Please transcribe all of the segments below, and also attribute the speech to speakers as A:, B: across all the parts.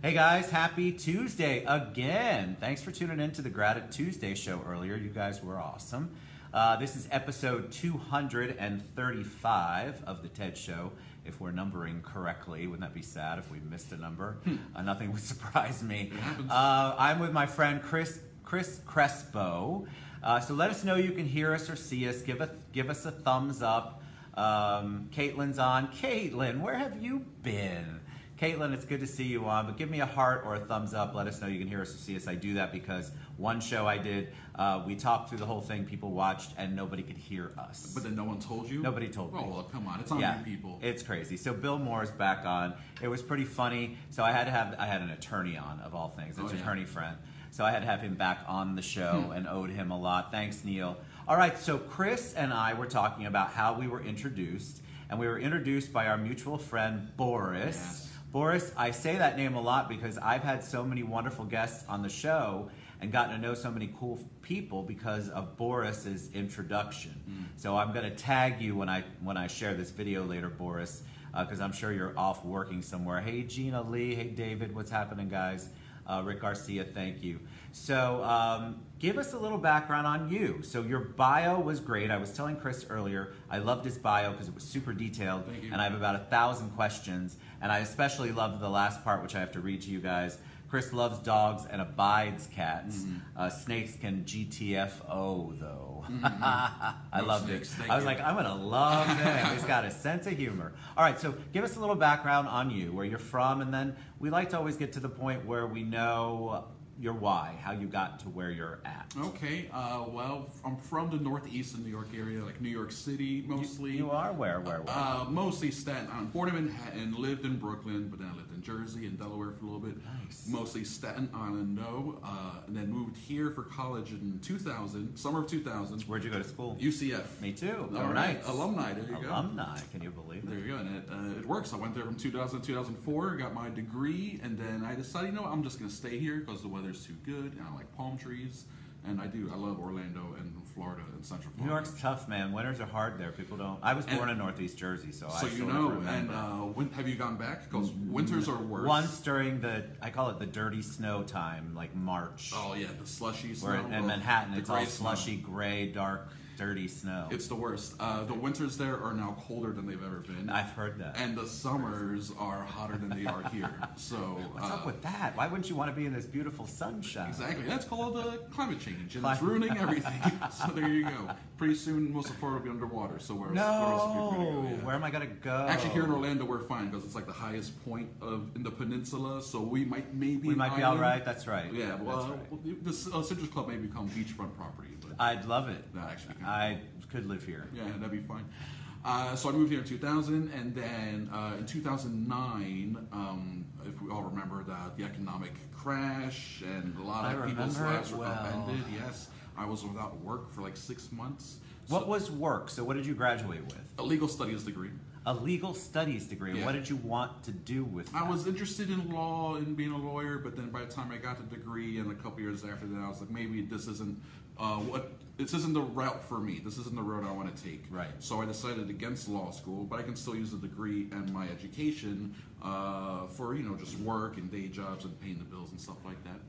A: Hey guys, happy Tuesday again. Thanks for tuning in to the Gratitude Tuesday show earlier. You guys were awesome. This is episode 235 of the TED Show, if we're numbering correctly. Wouldn't that be sad if we missed a number? Nothing would surprise me. I'm with my friend Chris Crespo. So let us know you can hear us or see us. Give us a thumbs up. Caitlin's on. Caitlin, where have you been? Caitlin, it's good to see you on, but give me a heart or a thumbs up. Let us know you can hear us or see us. I do that because one show I did, we talked through the whole thing, people watched, and nobody could hear us.
B: But then no one told you?
A: Nobody told me.
B: Oh, well, come on. It's on you people.
A: It's crazy. So Bill Moore's back on. It was pretty funny. So I had an attorney on, of all things, an attorney friend. So I had to have him back on the show and owed him a lot. Thanks, Neil. All right, so Chris and I were talking about how we were introduced, and we were introduced by our mutual friend, Boris.
B: Yes.
A: Boris, I say that name a lot because I've had so many wonderful guests on the show and gotten to know so many cool people because of Boris's introduction. So I'm going to tag you when I share this video later, Boris, because I'm sure you're off working somewhere. Hey, Gina Lee. Hey, David. What's happening, guys? Rick Garcia, thank you. So give us a little background on you. So your bio was great. I was telling Chris earlier, I loved his bio because it was super detailed.
B: Thank you.
A: And I have about 1,000 questions. And I especially loved the last part, which I have to read to you guys. Chris loves dogs and abides cats. Snakes can GTFO, though. I loved it. I was like, I'm going to love him. He's got a sense of humor. All right, so give us a little background on you, where you're from, and then we like to always get to the point where we know your why, how you got to where you're at.
B: Okay, well, I'm from the northeast of New York area, like New York City mostly.
A: You are where?
B: Mostly Staten Island. Born in Manhattan, lived in Brooklyn, but then I lived in Jersey and Delaware for a little bit.
A: Nice.
B: Mostly Staten Island, no. And then moved here for college in 2000, summer of 2000.
A: Where'd you go to school?
B: UCF.
A: Me too.
B: All right, alumni, there you go.
A: Alumni, can you believe it?
B: There you go, and it works. I went there from 2000 to 2004, got my degree, and then I decided, you know what, I'm just going to stay here because the weather's too good, and I like palm trees, and I love Orlando and Florida and Central Florida.
A: New York's tough, man. Winters are hard there. People don't. I was born in Northeast Jersey, so I
B: you know. And when have you gone back? Because winters are worse.
A: Once during I call it the dirty snow time, like March.
B: Oh yeah, the slushy snow.
A: Where in Manhattan, it's all slushy, gray, dark, dirty snow.
B: It's the worst. The winters there are now colder than they've ever been.
A: I've heard that.
B: And the summers are hotter than they are here. So
A: what's up with that? Why wouldn't you want to be in this beautiful sunshine?
B: Exactly. That's called climate change, and it's ruining everything. So there you go. Pretty soon, most of Florida will be underwater. So where else are we going to go?
A: Where am I gonna go?
B: Actually, here in Orlando, we're fine because it's like the highest point in the peninsula. So we might be
A: all right. That's right.
B: Yeah. Well,
A: right.
B: The Citrus Club may become beachfront property. But
A: I'd love it.
B: Actually,
A: I could live here.
B: Yeah, that'd be fine. So I moved here in 2000, and then in 2009, if we all remember the economic crash, and a lot of people's lives were upended. Yes, I was without work for like 6 months.
A: What was work? So what did you graduate with?
B: A legal studies degree.
A: A legal studies degree.
B: Yeah.
A: What did you want to do with that?
B: I was interested in law and being a lawyer, but then by the time I got the degree and a couple years after that, I was like, maybe this isn't this isn't the route for me. This isn't the road I want to take.
A: Right.
B: So I decided against law school, but I can still use the degree and my education for just work and day jobs and paying the bills and stuff like that.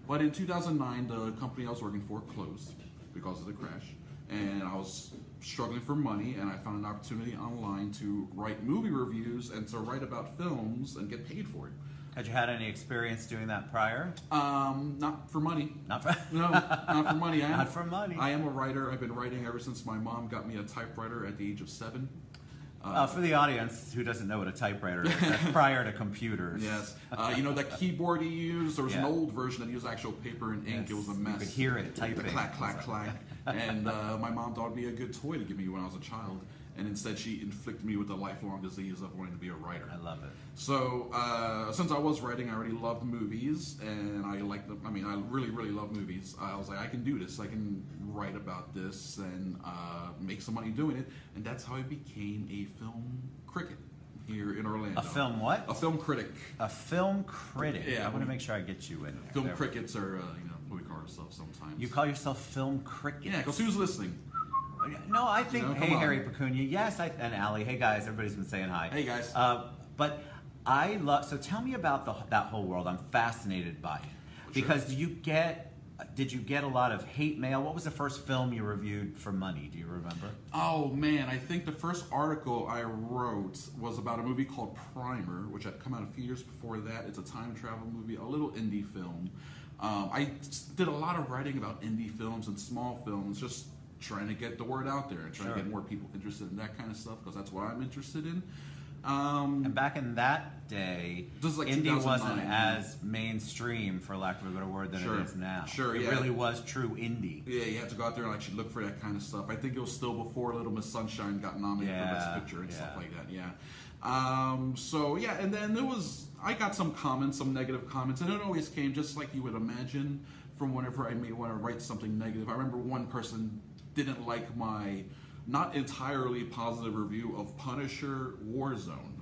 B: But in 2009, the company I was working for closed because of the crash, and I was struggling for money, and I found an opportunity online to write movie reviews and to write about films and get paid for it.
A: Had you had any experience doing that prior?
B: Not for money.
A: Not for
B: No, not for money.
A: Not for money.
B: I am a writer. I've been writing ever since my mom got me a typewriter at the age of 7.
A: For the audience who doesn't know what a typewriter is, that's prior to computers.
B: Yes. That keyboard you use, there was an old version that used actual paper and ink.
A: Yes.
B: It was a mess.
A: You could hear it typing.
B: The clack, clack, clack. And my mom thought it'd be a good toy to give me when I was a child. And instead she inflicted me with the lifelong disease of wanting to be a writer.
A: I love it.
B: So since I was writing, I already loved movies, and I liked them. I mean, I really, really love movies. I was like, I can do this. I can write about this and make some money doing it. And that's how I became a film critic here in Orlando.
A: A film what?
B: A film critic.
A: A film critic.
B: Yeah.
A: I want to make sure I get you in there.
B: Film crickets are, what we call ourselves sometimes.
A: You call yourself film cricket?
B: Yeah, because who's listening?
A: No, I think, hey,
B: on.
A: Harry Pecunia, yes, and Allie, hey guys, everybody's been saying hi.
B: Hey guys.
A: But I love. So tell me about that whole world. I'm fascinated by it because did you get a lot of hate mail? What was the first film you reviewed for money? Do you remember?
B: Oh man, I think the first article I wrote was about a movie called Primer, which had come out a few years before that. It's a time travel movie, a little indie film. I did a lot of writing about indie films and small films, just trying to get the word out there and trying to get more people interested in that kind of stuff because that's what I'm interested in.
A: And back in that day,
B: like
A: indie wasn't as mainstream, for lack of a better word, than it is now.
B: Sure,
A: it really was true indie.
B: Yeah, you had to go out there and actually look for that kind of stuff. I think it was still before Little Miss Sunshine got nominated for Best Picture and stuff like that. And then I got some comments, some negative comments, and it always came just like you would imagine from whenever I may want to write something negative. I remember one person didn't like my not entirely positive review of Punisher Warzone.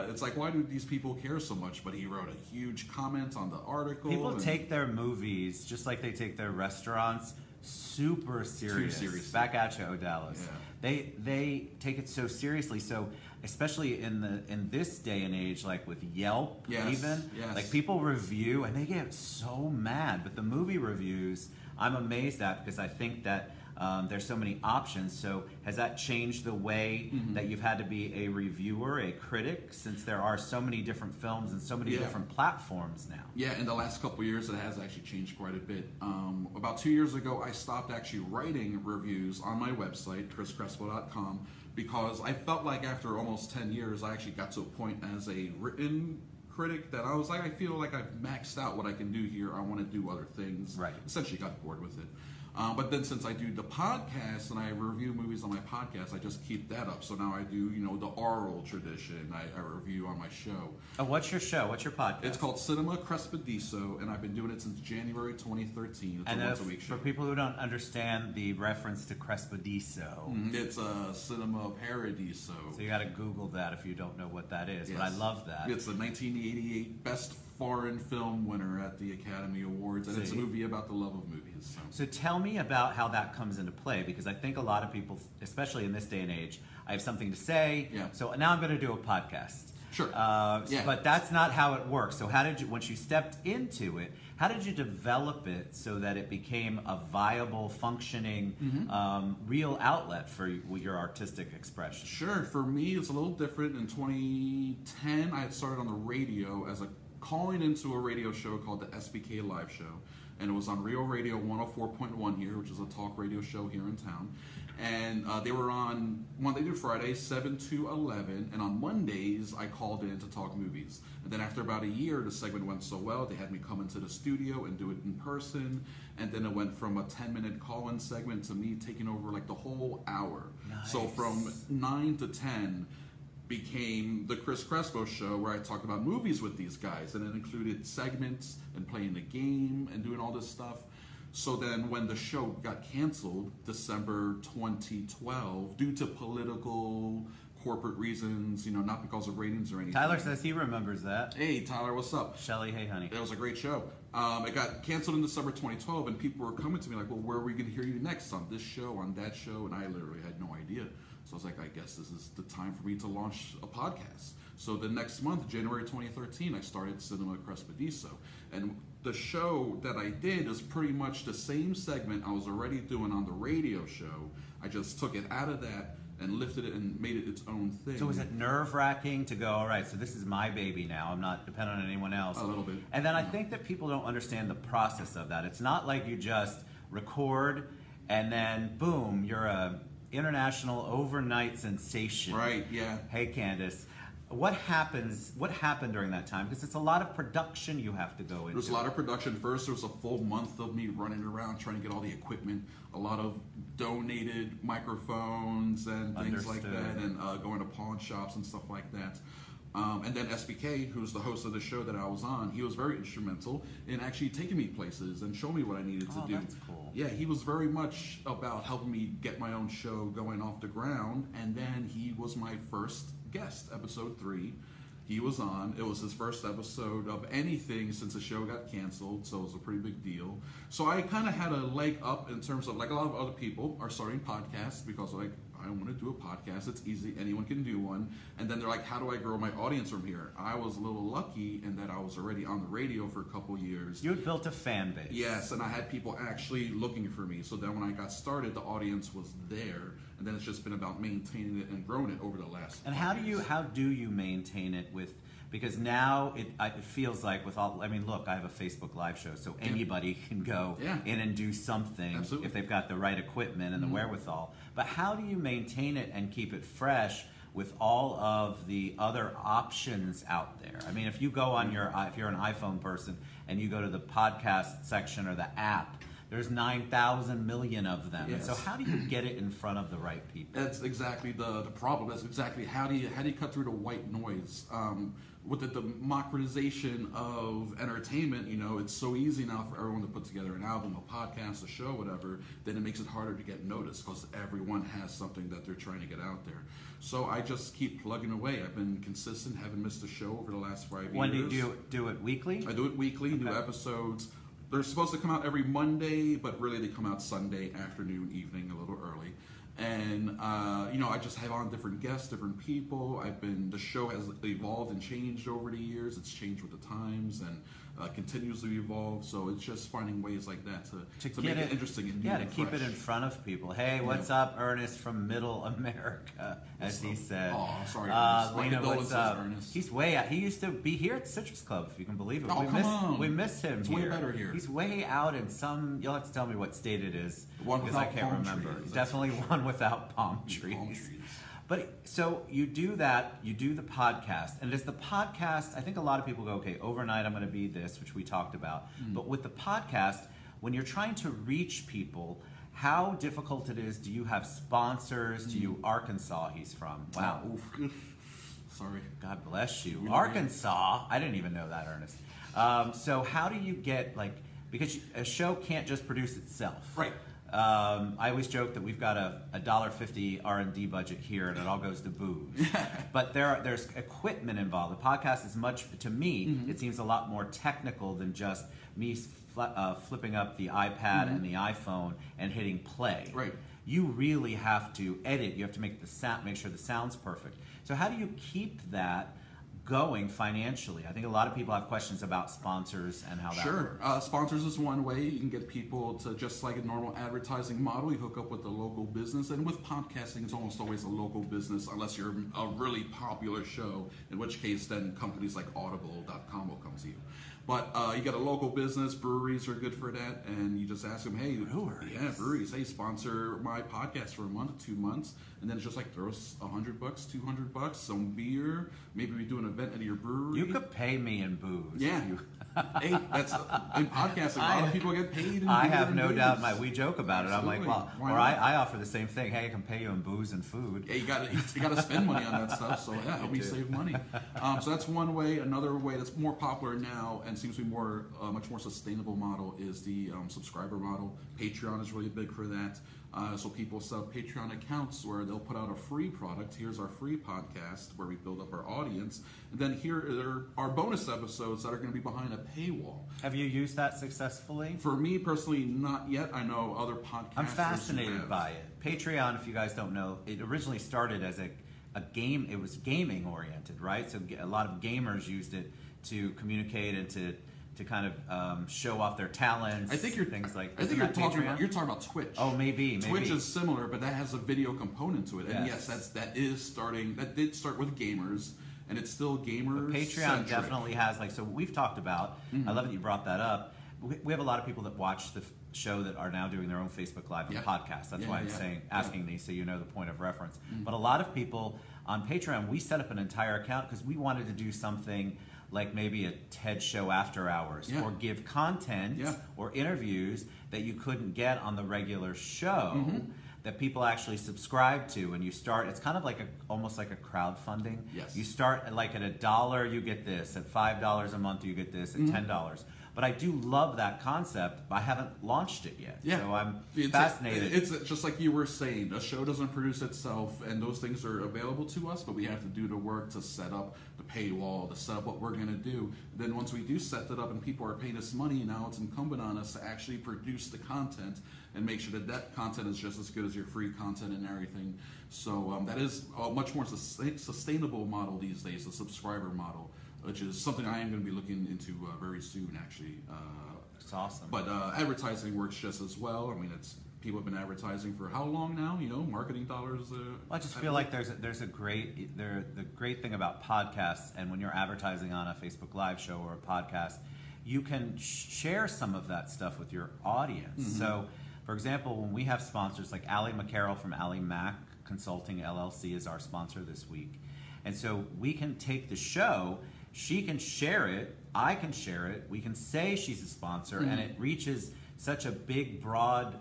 B: It's like, why do these people care so much? But he wrote a huge comment on the article.
A: People take their movies, just like they take their restaurants, super serious.
B: Too serious.
A: Back at you, O'Dallas.
B: Yeah.
A: They take it so seriously. So especially in this day and age, like with Yelp, like people review and they get so mad. But the movie reviews, I'm amazed at because I think that there's so many options. So has that changed the way that you've had to be a reviewer, a critic, since there are so many different films and so many different platforms now?
B: Yeah, in the last couple of years, it has actually changed quite a bit. About 2 years ago, I stopped actually writing reviews on my website, chriscrespo.com, because I felt like after almost 10 years, I actually got to a point as a written critic that I was like, I feel like I've maxed out what I can do here. I want to do other things.
A: Right.
B: Essentially got bored with it. But then since I do the podcast and I review movies on my podcast, I just keep that up. So now I do, the oral tradition. I review on my show.
A: Oh, what's your show? What's your podcast?
B: It's called Cinema Crespediso, and I've been doing it since January 2013. It's a once-a-week show.
A: For people who don't understand the reference to Crespediso.
B: It's a Cinema Paradiso.
A: So you got to Google that if you don't know what that is. Yes. But I love that.
B: It's the 1988 Best Foreign Film winner at the Academy Awards, and it's a movie about the love of movies.
A: So tell me about how that comes into play, because I think a lot of people, especially in this day and age, I have something to say, so now I'm going to do a podcast.
B: Sure.
A: But that's not how it works. So how did you, once you stepped into it, how did you develop it so that it became a viable, functioning, real outlet for your artistic expression?
B: Sure. For me, it's a little different. In 2010, I had started on the radio as a calling into a radio show called the SBK Live Show. And it was on Rio Radio 104.1 here, which is a talk radio show here in town. And they were on Monday through Friday, 7 to 11. And on Mondays, I called in to talk movies. And then after about a year, the segment went so well, they had me come into the studio and do it in person. And then it went from a 10-minute call-in segment to me taking over like the whole hour.
A: Nice.
B: So from 9 to 10, became the Chris Crespo show, where I talked about movies with these guys, and it included segments and playing the game and doing all this stuff. So then when the show got canceled, December 2012, due to political, corporate reasons, not because of ratings or anything.
A: Tyler says he remembers that.
B: Hey, Tyler, what's up?
A: Shelly, hey, honey.
B: It was a great show. It got canceled in December 2012, and people were coming to me like, well, where are we going to hear you next? On this show, on that show? And I literally had no idea. So I was like, I guess this is the time for me to launch a podcast. So the next month, January 2013, I started Cinema Crespediso. And the show that I did is pretty much the same segment I was already doing on the radio show. I just took it out of that and lifted it and made it its own thing.
A: So was it nerve-wracking to go, all right, so this is my baby now. I'm not dependent on anyone else.
B: A little bit.
A: And then I think that people don't understand the process of that. It's not like you just record and then, boom, you're a international overnight sensation.
B: Right, yeah.
A: Hey, Candace. What happened during that time? Because it's a lot of production you have to go into.
B: There's a lot of production. First, there was a full month of me running around trying to get all the equipment, a lot of donated microphones and things like that, and going to pawn shops and stuff like that. And then SBK, who's the host of the show that I was on, he was very instrumental in actually taking me places and showing me what I needed to do.
A: That's cool.
B: Yeah, he was very much about helping me get my own show going off the ground. And then he was my first guest, episode 3. He was on. It was his first episode of anything since the show got canceled, so it was a pretty big deal. So I kind of had a leg up in terms of, like, a lot of other people are starting podcasts because, like, I want to do a podcast. It's easy. Anyone can do one. And then they're like, how do I grow my audience from here? I was a little lucky in that I was already on the radio for a couple years.
A: You had built a fan base.
B: Yes, and I had people actually looking for me. So then when I got started, the audience was there. And then it's just been about maintaining it and growing it over the last.
A: And how do you maintain it with? Because now it feels like with all, I mean, look, I have a Facebook Live show, so anybody can go in and do something if they've got the right equipment and the wherewithal. But how do you maintain it and keep it fresh with all of the other options out there? I mean, if you go on if you're an iPhone person and you go to the podcast section or the app, there's 9,000 million of them.
B: Yes.
A: And so how do you get it in front of the right people?
B: That's exactly the problem. That's exactly how do you cut through the white noise? With the democratization of entertainment, you know, it's so easy now for everyone to put together an album, a podcast, a show, whatever. Then it makes it harder to get noticed because everyone has something that they're trying to get out there. So I just keep plugging away. I've been consistent, haven't missed a show over the last 5 years.
A: When do you do it weekly?
B: I do it weekly, new episodes. They're supposed to come out every Monday, but really they come out Sunday afternoon, evening, a little early. And you know, I just have on different guests, different people. The show has evolved and changed over the years. It's changed with the times and continues to evolve. So it's just finding ways like that to make it interesting and new and
A: keep
B: fresh.
A: it in front of people. Hey, what's up, Ernest from Middle America, as he said.
B: Oh, sorry, Ernest.
A: Lena, what's up?
B: Ernest.
A: He's way out. He used to be here at Citrus Club, if you can believe it.
B: Oh,
A: we miss him
B: it's
A: here.
B: Way better here.
A: He's way out in some. You'll have to tell me what state it is.
B: One
A: because
B: without
A: I can't
B: palm
A: remember.
B: trees.
A: Definitely one without palm trees.
B: Palm trees.
A: But so you do that, you do the podcast, and does the podcast, I think a lot of people go, okay, overnight I'm going to be this, which we talked about. But with the podcast, when you're trying to reach people, how difficult it is? Do you have sponsors? Do you, Arkansas he's from? Wow.
B: Sorry.
A: God bless you. Arkansas. I didn't even know that, Ernest. So how do you get, like, because a show can't just produce itself.
B: Right.
A: I always joke that we've got a $1.50 R&D budget here, and it all goes to booze. But there's equipment involved. The podcast is much, to me, it seems a lot more technical than just me flipping up the iPad and the iPhone and hitting play.
B: Right.
A: You really have to edit. You have to make sure the sound's perfect. So how do you keep that going financially? I think a lot of people have questions about sponsors and how that works.
B: Sponsors is one way. You can get people to, just like a normal advertising model, you hook up with the local business. And with podcasting, it's almost always a local business unless you're a really popular show, in which case then companies like Audible.com will come to you. But you got a local business, breweries are good for that, and you just ask them, hey, breweries, hey, sponsor my podcast for a month, 2 months, and then it's just like throw us $100, $200, some beer, maybe we do an event at your brewery.
A: You could pay me in booze.
B: Yeah. Hey, that's in podcasting. A lot of people get paid in beer.
A: I have
B: and
A: no
B: booze.
A: doubt. We joke about
B: Absolutely.
A: it. I'm like, well, or I offer the same thing. Hey, I can pay you in booze and food.
B: Yeah, you got to spend money on that stuff. So yeah, help me save money. So that's one way. Another way that's more popular now and seems to be much more sustainable model is the subscriber model. Patreon is really big for that. So people set up Patreon accounts where they'll put out a free product. Here's our free podcast where we build up our audience. And then here are our bonus episodes that are going to be behind a paywall.
A: Have you used that successfully?
B: For me personally, not yet. I know other podcasters.
A: I'm fascinated by it. Patreon, if you guys don't know, it originally started as a game. It was gaming oriented, right? So a lot of gamers used it to communicate and to kind of show off their talents.
B: I think you're talking about Twitch.
A: Oh, maybe.
B: Twitch is similar, but that has a video component to it. And yes, that did start with gamers, and it's still gamers.
A: But Patreon definitely has, like, so we've talked about. I love that you brought that up. We have a lot of people that watch the show that are now doing their own Facebook Live and podcast. That's why I'm asking these, so you know the point of reference. But a lot of people on Patreon, we set up an entire account because we wanted to do something like maybe a TED show after hours, or give content or interviews that you couldn't get on the regular show that people actually subscribe to. And you start, it's kind of like almost like a crowdfunding.
B: Yes.
A: You start like at $1 you get this, at $5 a month you get this, at $10. But I do love that concept, but I haven't launched it yet.
B: Yeah.
A: So I'm
B: It's
A: fascinated.
B: It's just like you were saying, a show doesn't produce itself, and those things are available to us, but we have to do the work to set up the paywall, to set up what we're going to do. Then once we do set that up and people are paying us money, now it's incumbent on us to actually produce the content and make sure that that content is just as good as your free content and everything. So that is a much more sustainable model these days, a subscriber model, which is something I am going to be looking into very soon, actually.
A: It's awesome.
B: But advertising works just as well. I mean, people have been advertising for how long now? You know, marketing dollars.
A: I just feel like the great thing about podcasts, and when you're advertising on a Facebook Live show or a podcast, you can share some of that stuff with your audience.
B: Mm-hmm.
A: So, for example, when we have sponsors like Allie McCarroll from Allie Mac Consulting LLC is our sponsor this week, and so we can take the show. She can share it. I can share it. We can say she's a sponsor, and it reaches such a big, broad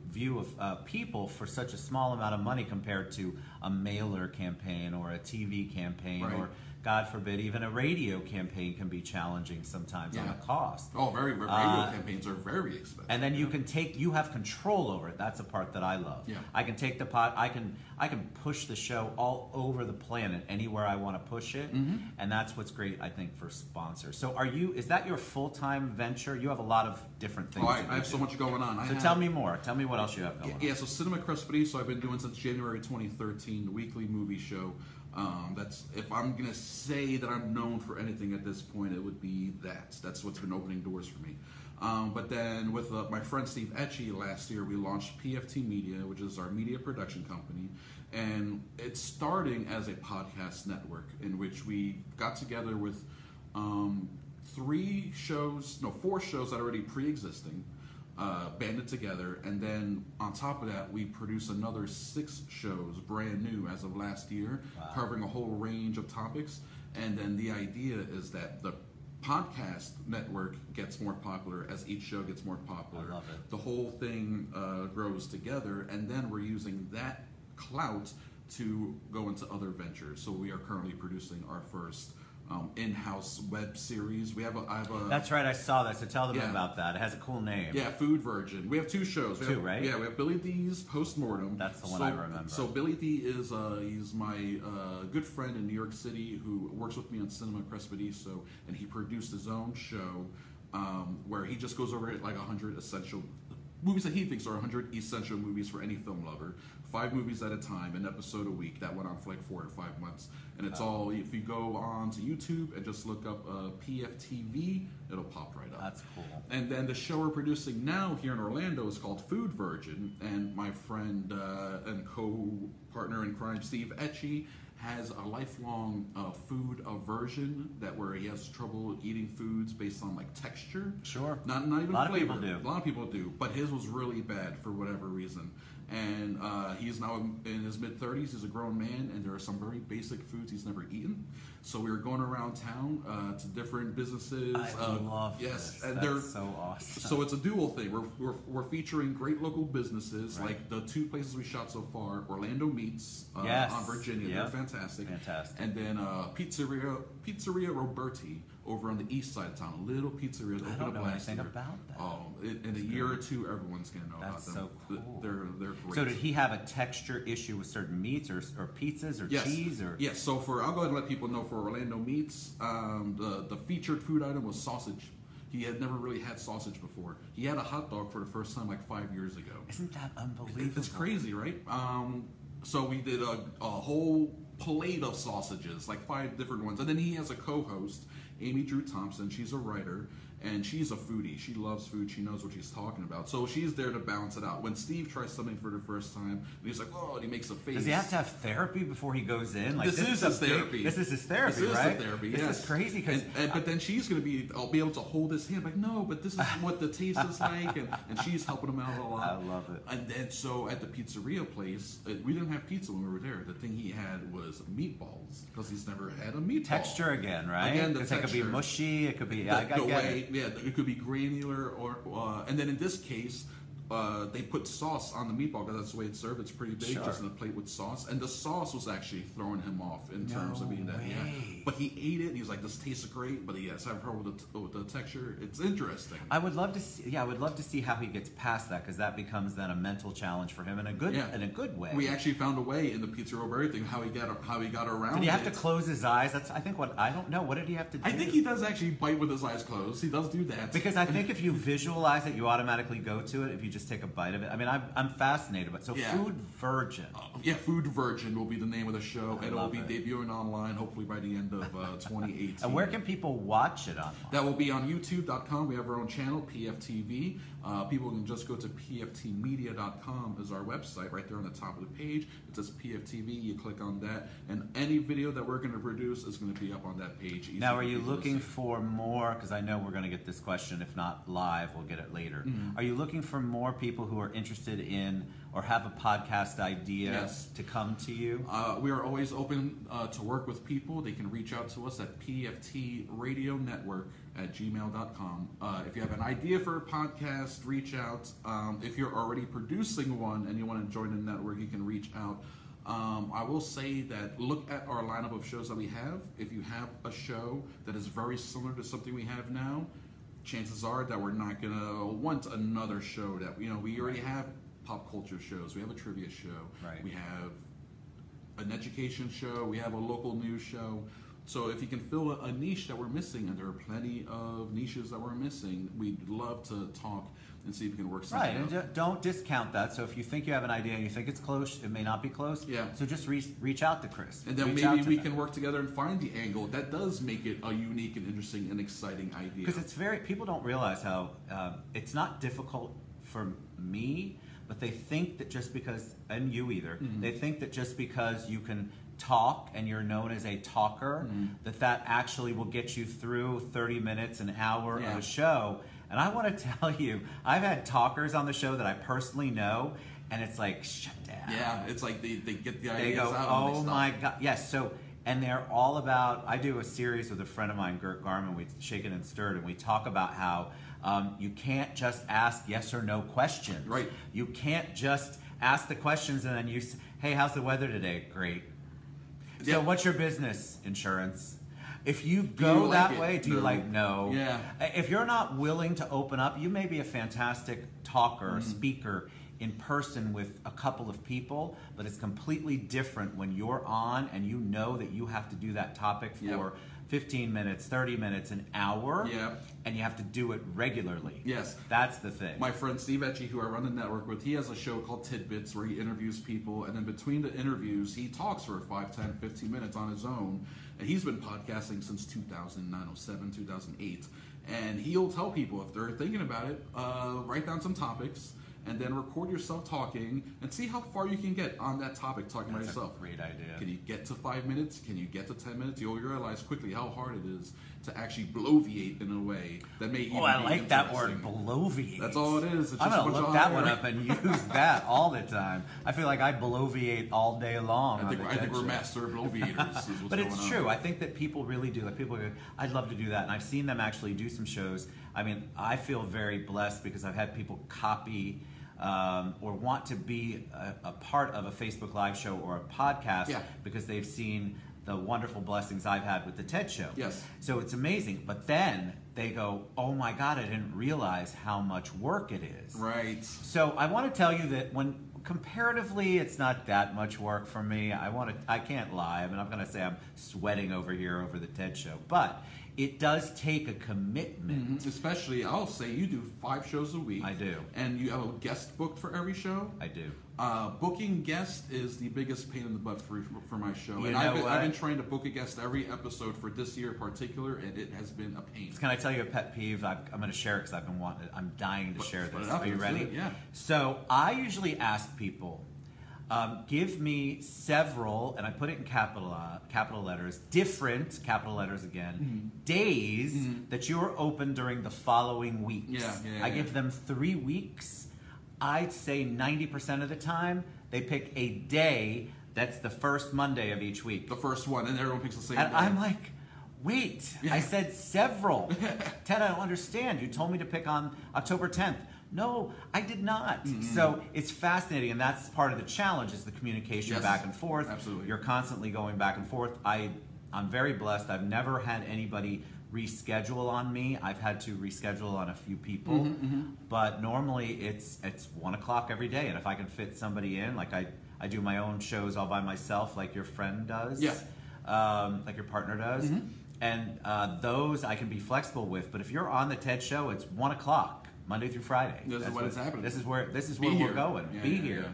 A: view of people for such a small amount of money compared to a mailer campaign or a TV campaign,
B: right.
A: or God forbid, even a radio campaign can be challenging sometimes on the cost.
B: Oh, radio campaigns are very expensive.
A: And then you have control over it. That's a part that I love.
B: Yeah.
A: I can take the I can push the show all over the planet, anywhere I want to push it. And that's what's great, I think, for sponsors. So is that your full-time venture? You have a lot of different things.
B: I have so much going on.
A: So tell me more. Tell me what else you have going on.
B: Yeah, so Cinema Crespo, so I've been doing since January 2013, the weekly movie show. That's, if I'm gonna say that I'm known for anything at this point, it would be that. That's what's been opening doors for me. But then with my friend Steve Etchie last year, we launched PFT Media, which is our media production company, and it's starting as a podcast network in which we got together with 4 shows that are already pre-existing. Banded together, and then on top of that, we produce another 6 shows, brand new as of last year, covering a whole range of topics. And then the idea is that the podcast network gets more popular as each show gets more popular.
A: I love it.
B: The whole thing grows together, and then we're using that clout to go into other ventures. So we are currently producing our first in-house web series. I have a.
A: That's right, I saw that. So tell them about that. It has a cool name.
B: Yeah, Food Virgin. We have 2 shows.
A: Right?
B: Yeah, we have Billy D's Postmortem.
A: That's the one I remember.
B: So Billy D is he's my good friend in New York City who works with me on Cinema Crespo, and he produced his own show where he just goes over like 100 essential movies that he thinks are 100 essential movies for any film lover. 5 movies at a time, an episode a week. That went on for like 4 or 5 months. And it's all, if you go on to YouTube and just look up PFTV, it'll pop right up.
A: That's cool.
B: And then the show we're producing now here in Orlando is called Food Virgin. And my friend and co-partner in crime, Steve Etchie, has a lifelong food aversion where he has trouble eating foods based on like texture.
A: Sure.
B: Not even flavor.
A: A lot of people do.
B: A lot of people do, but his was really bad for whatever reason. And he's now in his mid-30s. He's a grown man, and there are some very basic foods he's never eaten. So we were going around town to different businesses.
A: I love this.
B: And
A: that's so awesome.
B: So it's a dual thing. We're featuring great local businesses, like the 2 places we shot so far: Orlando Meats on Virginia. They're fantastic. And then Pizzeria Roberti over on the east side of town. A little pizzeria that opened up last year.
A: I don't know anything about that.
B: Oh, in a year or 2, everyone's gonna know about them.
A: That's so cool.
B: They're great.
A: So did he have a texture issue with certain meats or pizzas or cheese or?
B: Yes. So I'll go ahead and let people know for Orlando Meats, the featured food item was sausage. He had never really had sausage before. He had a hot dog for the first time like 5 years ago.
A: Isn't that unbelievable?
B: It's crazy, right? So we did a whole plate of sausages, like 5 different ones. And then he has a co-host, Amy Drew Thompson. She's a writer, and she's a foodie. She loves food. She knows what she's talking about. So she's there to balance it out. When Steve tries something for the first time, and he's like, "Oh," and he makes a face.
A: Does he have to have therapy before he goes in? Like,
B: this is his therapy.
A: This is his therapy, right?
B: The therapy.
A: This is crazy.
B: But then she's going to be, I'll be able to hold his hand. Like, no, but this is what the taste is like. And she's helping him out a lot.
A: I love it.
B: And then so at the pizzeria place, we didn't have pizza when we were there. The thing he had was meatballs because he's never had a meatball.
A: Texture again, right?
B: Again,
A: because it could be mushy. It could be
B: it could be granular, or and then in this case, they put sauce on the meatball because that's the way it's served. It's pretty big,
A: Sure.
B: just in a plate with sauce. And the sauce was actually throwing him off in terms of eating that. Yeah.
A: way.
B: But he ate it. And he was like, "This tastes great." But yes, I've heard with the texture, it's interesting.
A: I would love to see. Yeah, I would love to see how he gets past that, because that becomes then a mental challenge for him in a good way.
B: We actually found a way in the Pizza Roll thing how he got around.
A: Did he have
B: it.
A: to close his eyes? That's I think what I don't know. What did he have to do?
B: I think he does actually bite with his eyes closed. He does do that.
A: Because I think if you visualize it, you automatically go to it. If you just take a bite of it, I mean, I'm fascinated. But so, Food Virgin.
B: Food Virgin will be the name of the show, and it will be
A: it.
B: debuting online hopefully by the end of 2018.
A: And where can people watch it online?
B: That will be on YouTube.com. We have our own channel, PFTV. People can just go to pftmedia.com is our website. Right there on the top of the page, it says PFTV. You click on that, and any video that we're going to produce is going to be up on that page. Easy
A: Now, are
B: for
A: you
B: people to
A: looking
B: see.
A: for more? Because I know we're going to get this question. If not live, we'll get it later. Are you looking for more people who are interested in or have a podcast idea
B: Yes.
A: to come to you?
B: We are always open to work with people. They can reach out to us at pftradionetwork@gmail.com. If you have an idea for a podcast, reach out. If you're already producing one and you want to join the network, you can reach out. I will say that look at our lineup of shows that we have. If you have a show that is very similar to something we have now, chances are that we're not going to want another show that, we already have pop culture shows. We have a trivia show.
A: Right.
B: We have an education show. We have a local news show. So if you can fill a niche that we're missing, and there are plenty of niches that we're missing, we'd love to talk and see if we can work something out.
A: And don't discount that. So if you think you have an idea and you think it's close, it may not be close.
B: Yeah.
A: So just reach out to Chris.
B: And then
A: Reach out
B: maybe
A: to
B: we
A: them.
B: can work together and find the angle that does make it a unique and interesting and exciting idea.
A: Because it's people don't realize how it's not difficult for me, but they think that just because, and you either, they think that just because you can talk and you're known as a talker, that actually will get you through 30 minutes, an hour of a show. And I want to tell you, I've had talkers on the show that I personally know, and it's like, shut down.
B: Yeah, it's like they get the ideas
A: They go,
B: out.
A: oh
B: and they
A: my
B: stop.
A: God. Yes, so, and they're all about, I do a series with a friend of mine, Gert Garman, we Shaken and Stirred, and we talk about how you can't just ask yes or no questions.
B: Right.
A: You can't just ask the questions and then hey, how's the weather today? Great.
B: Yeah.
A: So what's your business? Insurance. If you go
B: like
A: that
B: it?
A: way, do you
B: No.
A: like no?
B: Yeah.
A: If you're not willing to open up, you may be a fantastic talker or speaker in person with a couple of people, but it's completely different when you're on and you know that you have to do that topic for 15 minutes, 30 minutes, an hour, and you have to do it regularly.
B: Yes.
A: That's the thing.
B: My friend Steve Etchie, who I run the network with, he has a show called Tidbits where he interviews people, and then between the interviews, he talks for 5, 10, 15 minutes on his own. And he's been podcasting since 2009, 07, 2008. And he'll tell people, if they're thinking about it, write down some topics, and then record yourself talking and see how far you can get on that topic talking about yourself.
A: That's a great idea.
B: Can you get to 5 minutes? Can you get to 10 minutes? You'll realize quickly how hard it is to actually bloviate in a way that may even
A: Oh, I
B: be
A: like that
B: interesting.
A: word, bloviate.
B: That's all it is. It's
A: I'm
B: just
A: going
B: a
A: to
B: bunch
A: look
B: of
A: that
B: hot
A: one
B: air.
A: up and use that all the time. I feel like I bloviate all day long.
B: I think we're master bloviators. Is what's
A: But it's
B: going on.
A: true. I think that people really do. Like people go, I'd love to do that. And I've seen them actually do some shows. I mean, I feel very blessed because I've had people copy or want to be a part of a Facebook Live show or a podcast because they've seen the wonderful blessings I've had with the TED Show.
B: Yes.
A: So it's amazing. But then they go, oh my God, I didn't realize how much work it is.
B: Right.
A: So I want to tell you that when comparatively it's not that much work for me. I can't lie. I mean, I'm going to say I'm sweating over here over the TED Show. But it does take a commitment.
B: Especially, I'll say you do 5 shows a week.
A: I do.
B: And you have a guest booked for every show.
A: I do.
B: Booking guests is the biggest pain in the butt for my show.
A: You
B: and
A: know
B: I've been trying to book a guest every episode for this year in particular, and it has been a pain.
A: Can I tell you a pet peeve? I'm going to share it because I'm dying to share this.
B: Are
A: you ready?
B: Yeah.
A: So I usually ask people, give me several, and I put it in capital letters, different, capital letters again, days that you're open during the following weeks. I give them 3 weeks. I'd say 90% of the time, they pick a day that's the first Monday of each week.
B: The first one, and everyone picks the same
A: And
B: day.
A: I'm like, Wait, I said several. Ted, I don't understand. You told me to pick on October 10th. No, I did not. So it's fascinating, and that's part of the challenge is the communication back and forth.
B: Absolutely.
A: You're constantly going back and forth. I'm very blessed. I've never had anybody reschedule on me. I've had to reschedule on a few people, but normally it's 1 o'clock every day, and if I can fit somebody in, like I do my own shows all by myself, like your friend does, like your partner does, and those I can be flexible with. But if you're on the TED show, it's 1 o'clock. Monday through Friday.
B: This is what is happening.
A: This is where we're going. Be here.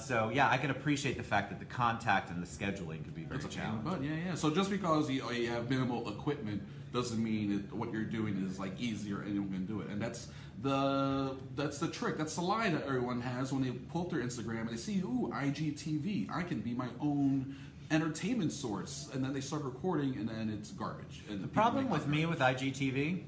A: So yeah, I can appreciate the fact that the contact and the scheduling can be very challenging.
B: So just because you have minimal equipment doesn't mean that what you're doing is like easy or anyone can do it. And that's the trick. That's the lie that everyone has when they pull up their Instagram and they see, ooh, IGTV. I can be my own entertainment source, and then they start recording, and then it's garbage. And
A: the problem with me with IGTV,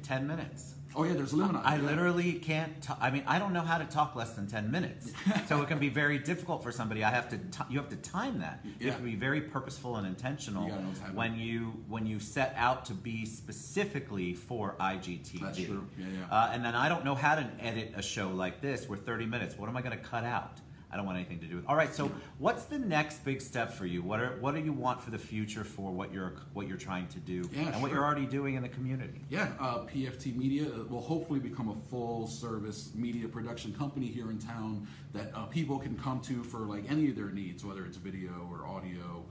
A: 10 minutes.
B: Oh yeah, there's a limit on it.
A: I literally can't. I don't know how to talk less than 10 minutes, so it can be very difficult for somebody. You have to time that. You have to be very purposeful and intentional when you set out to be specifically for IGTV.
B: That's true.
A: And then I don't know how to edit a show like this. We're 30 minutes. What am I going to cut out? I don't want anything to do with. All right, so what's the next big step for you? What do you want for the future for what you're trying to do and what you're already doing in the community?
B: PFT Media will hopefully become a full service media production company here in town that people can come to for like any of their needs, whether it's video or audio,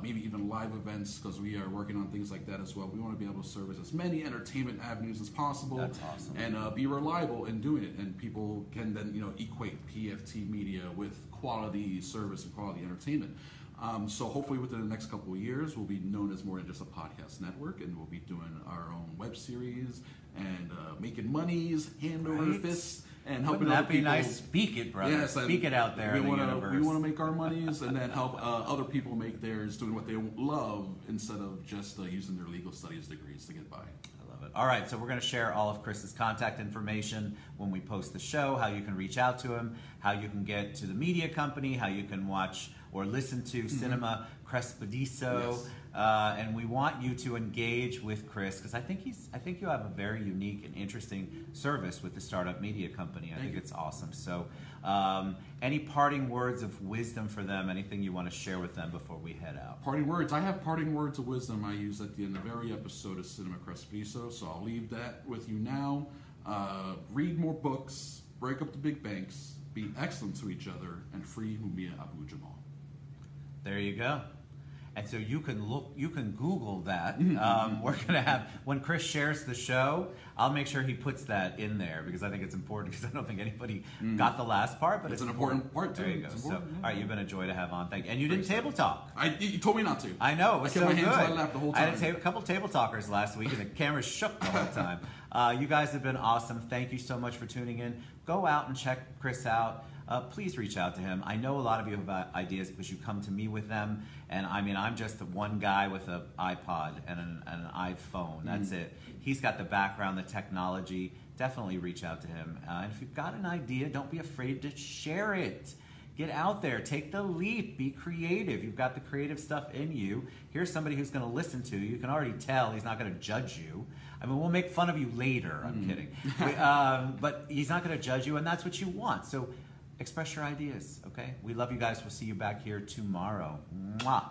B: maybe even live events, because we are working on things like that as well. We want to be able to service as many entertainment avenues as possible.
A: That's awesome.
B: And be reliable in doing it, and people can then equate PFT Media with quality service and quality entertainment. So hopefully within the next couple of years, we'll be known as more than just a podcast network, and we'll be doing our own web series and making monies hand over fists. And helping
A: Wouldn't that be
B: people.
A: Nice? Speak it, brother.
B: Yes,
A: speak it out there in the universe.
B: We want to make our monies and then help other people make theirs doing what they love instead of just using their legal studies degrees to get by.
A: I love it. All right, so we're going to share all of Chris's contact information when we post the show, how you can reach out to him, how you can get to the media company, how you can watch or listen to Cinema Crespo. And we want you to engage with Chris because I think you have a very unique and interesting service with the Startup Media Company. I think it's awesome. So any parting words of wisdom for them, anything you want to share with them before we head out?
B: Parting words. I have parting words of wisdom I use at the end of every episode of Cinema Crespo, so I'll leave that with you now. Read more books, break up the big banks, be excellent to each other, and free Mumia Abu-Jamal.
A: There you go. And so you can Google that. We're gonna have, when Chris shares the show, I'll make sure he puts that in there because I think it's important because I don't think anybody got the last part, but
B: it's an important part too.
A: There you go. So, all right, you've been a joy to have on. Thank you. And you did table talk.
B: You told me not to.
A: I know, it was so good.
B: I laughed the whole time.
A: I had a couple table talkers last week and the camera shook the whole time. You guys have been awesome. Thank you so much for tuning in. Go out and check Chris out. Please reach out to him. I know a lot of you have ideas because you come to me with them. And I mean, I'm just the one guy with an iPod and an iPhone. That's it. He's got the background, the technology. Definitely reach out to him. And if you've got an idea, don't be afraid to share it. Get out there. Take the leap. Be creative. You've got the creative stuff in you. Here's somebody who's going to listen to you. You can already tell he's not going to judge you. I mean, we'll make fun of you later. I'm kidding. But he's not going to judge you, and that's what you want. So express your ideas, okay? We love you guys. We'll see you back here tomorrow. Mwah.